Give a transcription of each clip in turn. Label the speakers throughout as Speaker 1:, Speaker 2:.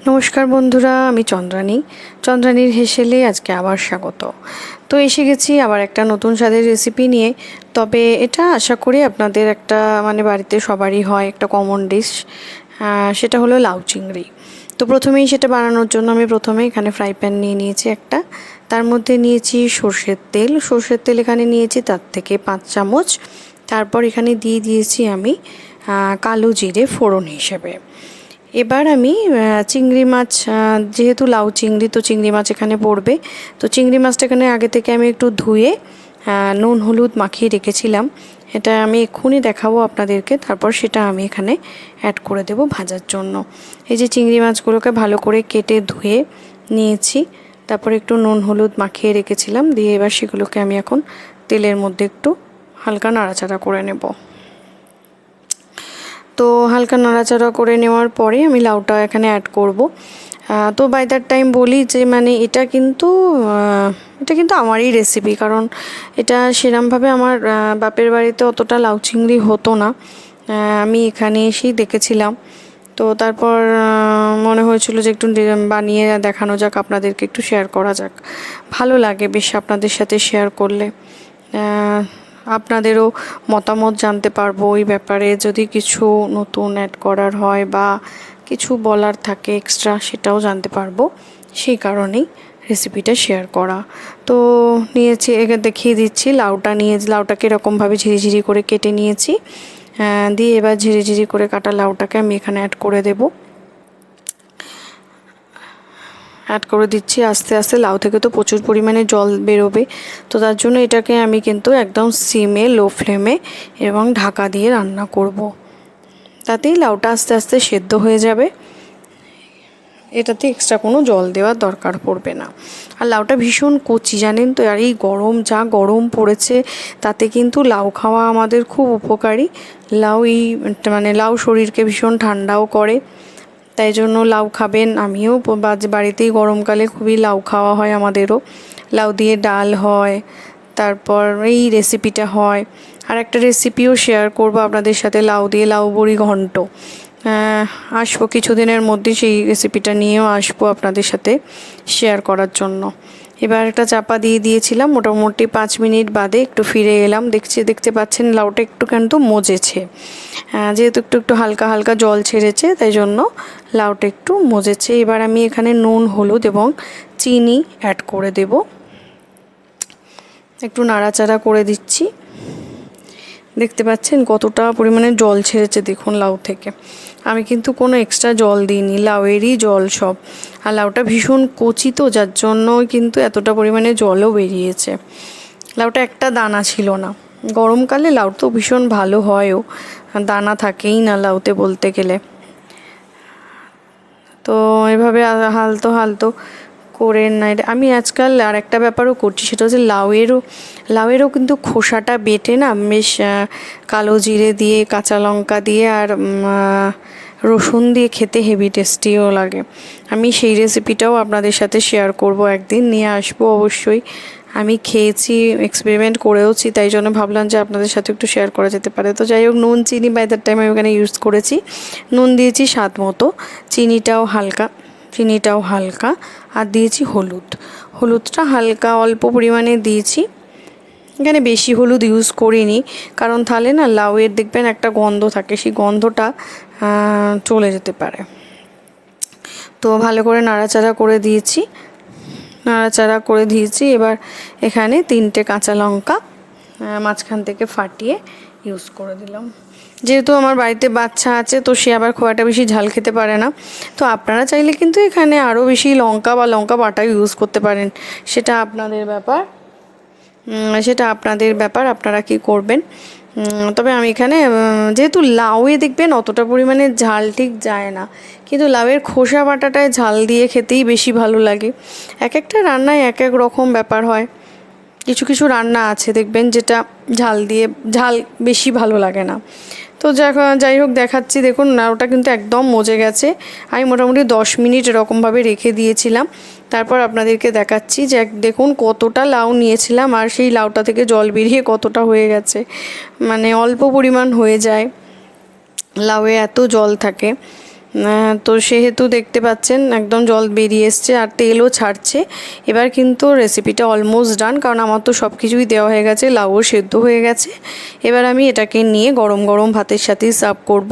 Speaker 1: নমস্কার বন্ধুরা, আমি চন্দ্রানীর হেসেলে আজকে আবার স্বাগত। তো এসে গেছি আবার একটা নতুন স্বাদের রেসিপি নিয়ে। তবে এটা আশা করি আপনাদের একটা বাড়িতে সবারই হয় একটা কমন ডিশ, সেটা হলো লাউ চিংড়ি। তো প্রথমেই সেটা বানানোর জন্য আমি প্রথমে এখানে ফ্রাই প্যান নিয়ে নিয়েছি একটা, তার মধ্যে নিয়েছি সর্ষের তেল এখানে নিয়েছি তার থেকে 5 চামচ। তারপর এখানে দিয়ে দিয়েছি আমি কালো জিরে ফোড়ন হিসেবে। এবার আমি চিংড়ি মাছ, যেহেতু লাউ চিংড়ি তো চিংড়ি মাছ এখানে পড়বে, তো চিংড়ি মাছটা এখানে আগে থেকে আমি একটু ধুয়ে নুন হলুদ মাখিয়ে রেখেছিলাম। এটা আমি এক্ষুনি দেখাবো আপনাদেরকে। তারপর সেটা আমি এখানে অ্যাড করে দেব ভাজার জন্য। এই যে চিংড়ি মাছগুলোকে ভালো করে কেটে ধুয়ে নিয়েছি, তারপর একটু নুন হলুদ মাখিয়ে রেখেছিলাম, দিয়ে এবার সেগুলোকে আমি এখন তেলের মধ্যে একটু হালকা নাড়াচাড়া করে নেব। তো হালকা নাড়াচাড়া করে নেওয়ার পরে আমি লাউটা এখানে অ্যাড করব। তো বাই দ্যাট টাইম বলি যে এটা কিন্তু আমারই রেসিপি, কারণ এটা সেরমভাবে আমার বাপের বাড়িতে অতটা লাউ চিংড়ি হতো না, আমি এখানে এসেই দেখেছিলাম। তো তারপর মনে হয়েছিল যে একটু বানিয়ে দেখানো যাক, আপনাদেরকে একটু শেয়ার করা যাক। ভালো লাগে বেশ আপনাদের সাথে শেয়ার করলে, আপনাদেরও মতামত জানতে পারবো ওই ব্যাপারে। যদি কিছু নতুন অ্যাড করার হয় বা কিছু বলার থাকে এক্সট্রা, সেটাও জানতে পারবো, সেই কারণেই রেসিপিটা শেয়ার করা। তো নিয়েছি, দেখিয়ে দিচ্ছি লাউটাকে এরকমভাবে ঝিরিঝিরি করে কেটে নিয়েছি, দিয়ে এবার ঝিরিঝিরি করে কাটা লাউটাকে আমি এখানে অ্যাড করে দিচ্ছি আস্তে আস্তে। লাউ থেকে তো প্রচুর পরিমাণে জল বেরোবে, তো তার জন্য এটাকে আমি কিন্তু একদম সিমে লো ফ্লেমে এবং ঢাকা দিয়ে রান্না করব। তাতেই লাউটা আস্তে আস্তে সেদ্ধ হয়ে যাবে, এটাতে এক্সট্রা কোনো জল দেওয়ার দরকার পড়বে না। আর লাউটা ভীষণ কচি জানেন তো, আর এই গরম পড়েছে, তাতে কিন্তু লাউ খাওয়া আমাদের খুব উপকারী। লাউ শরীরকে ভীষণ ঠান্ডাও করে, তাই জন্য লাউ খাবেন। আমিও বাড়িতেই গরমকালে খুবই লাউ খাওয়া হয় আমাদেরও। লাউ দিয়ে ডাল হয়, তারপর এই রেসিপিটা হয়। আর একটা রেসিপিও শেয়ার করব আপনাদের সাথে, লাউ দিয়ে লাউ বড়ি ঘন্ট। আসবো কিছুদিনের মধ্যে, সেই রেসিপিটা নিয়েও আসবো আপনাদের সাথে শেয়ার করার জন্য। এবার একটা চাপা দিয়ে দিয়েছিলাম, মোটামুটি 5 মিনিট বাদে একটু ফিরে এলাম। দেখতে পাচ্ছেন লাউটা একটু কিন্তু মজেছে, যেহেতু একটু হালকা হালকা জল ছেড়েছে, তাই জন্য লাউটা একটু মজেছে। এবার আমি এখানে নুন হলুদ এবং চিনি অ্যাড করে দেব, একটু নাড়াচাড়া করে দিচ্ছি। দেখতে পাচ্ছেন কতটা পরিমাণে জল ছেড়েছে দেখুন লাউ থেকে। আমি কিন্তু কোনো এক্সট্রা জল দিইনি, লাউয়েরই জল সব। আর লাউটা ভীষণ কচি তো, যার জন্য কিন্তু এতটা পরিমাণে জলও বেরিয়েছে। লাউটা একটা দানা ছিল না। গরমকালে লাউ তো ভীষণ ভালো হয়ও, দানা থাকেই না লাউতে বলতে গেলে। তো এভাবে হালতো করে আমি আজকাল আর একটা ব্যাপারও করছি, সেটা হচ্ছে লাউয়েরও কিন্তু খোসাটা বেটে না বেশ কালো জিরে দিয়ে, কাঁচা লঙ্কা দিয়ে আর রসুন দিয়ে খেতে হেভি টেস্টিও লাগে। আমি সেই রেসিপিটাও আপনাদের সাথে শেয়ার করব, একদিন নিয়ে আসবো অবশ্যই। আমি খেয়েছি, এক্সপেরিমেন্ট করেওছি, তাই জন্য ভাবলাম যে আপনাদের সাথে একটু শেয়ার করা যেতে পারে। তো যাই হোক, নুন চিনি বাই দ্যাট টাইম আমি ওখানে ইউজ করেছি। নুন দিয়েছি স্বাদ মতো, চিনিটাও হালকা, আর দিয়েছি হলুদটা হালকা অল্প পরিমাণে দিয়েছি। এখানে বেশি হলুদ ইউজ করিনি, কারণ তাহলে না লাউয়ের দেখবেন একটা গন্ধ থাকে, সেই গন্ধটা চলে যেতে পারে। তো ভালো করে নাড়াচাড়া করে দিয়েছি। এবার এখানে 3টে কাঁচা লঙ্কা মাঝখান থেকে ফাটিয়ে ইউজ করে দিলাম। যেহেতু আমার বাড়িতে বাচ্চা আছে, তো সে আবার খুব একটা বেশি ঝাল খেতে পারে না। তো আপনারা চাইলে কিন্তু এখানে আরও বেশি লঙ্কা বা লঙ্কা বাটা ইউজ করতে পারেন, সেটা আপনাদের ব্যাপার, আপনারা কি করবেন। তবে আমি এখানে যেহেতু লাউয়ে দেখবেন অতটা পরিমাণে ঝাল ঠিক যায় না, কিন্তু লাউয়ের খোসা বাটাটায় ঝাল দিয়ে খেতেই বেশি ভালো লাগে। এক একটা রান্নায় এক এক রকম ব্যাপার হয়। কিছু রান্না আছে দেখবেন যেটা ঝাল বেশি ভালো লাগে না। তো যাই হোক দেখাচ্ছি, দেখুন লাউটা কিন্তু একদম মজে গেছে। আমি মোটামুটি 10 মিনিট এরকমভাবে রেখে দিয়েছিলাম। তারপর আপনাদেরকে দেখাচ্ছি যে দেখুন কতটা লাউ নিয়েছিলাম, আর সেই লাউটা থেকে জল বেরিয়ে কতটা হয়ে গেছে। অল্প পরিমাণ হয়ে যায়, লাউয়ে এত জল থাকে। তো সেহেতু দেখতে পাচ্ছেন একদম জল বেরিয়ে এসছে আর তেলও ছাড়ছে। এবার কিন্তু রেসিপিটা অলমোস্ট ডান, কারণ আমার তো সব কিছুই দেওয়া হয়ে গেছে, লাউও সেদ্ধ হয়ে গেছে। এবার আমি এটাকে নিয়ে গরম গরম ভাতের সাথেই সার্ভ করব।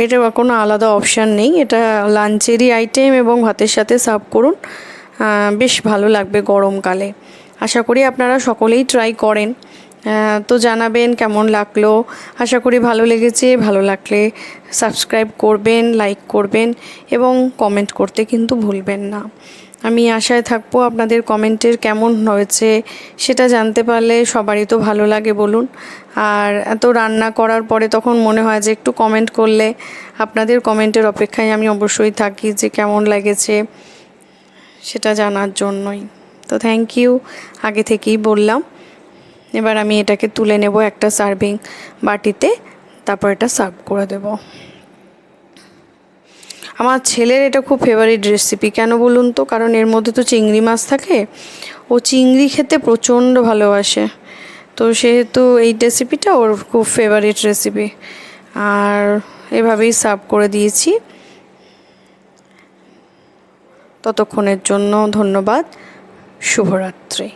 Speaker 1: এটার কোনো আলাদা অপশান নেই, এটা লাঞ্চেরই আইটেম এবং ভাতের সাথে সার্ভ করুন, বেশ ভালো লাগবে গরমকালে। আশা করি আপনারা সকলেই ট্রাই করেন। তো জানাবেন কেমন লাগলো। আশা করি ভালো লেগেছে। ভালো লাগলে সাবস্ক্রাইব করবেন, লাইক করবেন এবং কমেন্ট করতে কিন্তু ভুলবেন না। আমি আশায় থাকবো আপনাদের কমেন্টের কেমন হয়েছে সেটা জানতে পারলে সবারই তো ভালো লাগে বলুন। আর এত রান্না করার পরে তখন মনে হয় যে একটু কমেন্ট করলে, আপনাদের কমেন্টের অপেক্ষায় আমি অবশ্যই থাকি যে কেমন লেগেছে সেটা জানার জন্যই। তো থ্যাংক ইউ, আগে থেকেই বললাম। এবার আমি এটাকে তুলে নেব একটা সার্ভিং বাটিতে, তারপর এটা সার্ভ করে দেব। আমার ছেলের এটা খুব ফেভারিট রেসিপি, কেন বলুন তো? কারণ এর মধ্যে তো চিংড়ি মাছ থাকে, ও চিংড়ি খেতে প্রচণ্ড ভালোবাসে। তো সেহেতু এই রেসিপিটা ওর খুব ফেভারিট রেসিপি। আর এভাবেই সার্ভ করে দিয়েছি। ততক্ষণের জন্য ধন্যবাদ। শুভরাত্রি।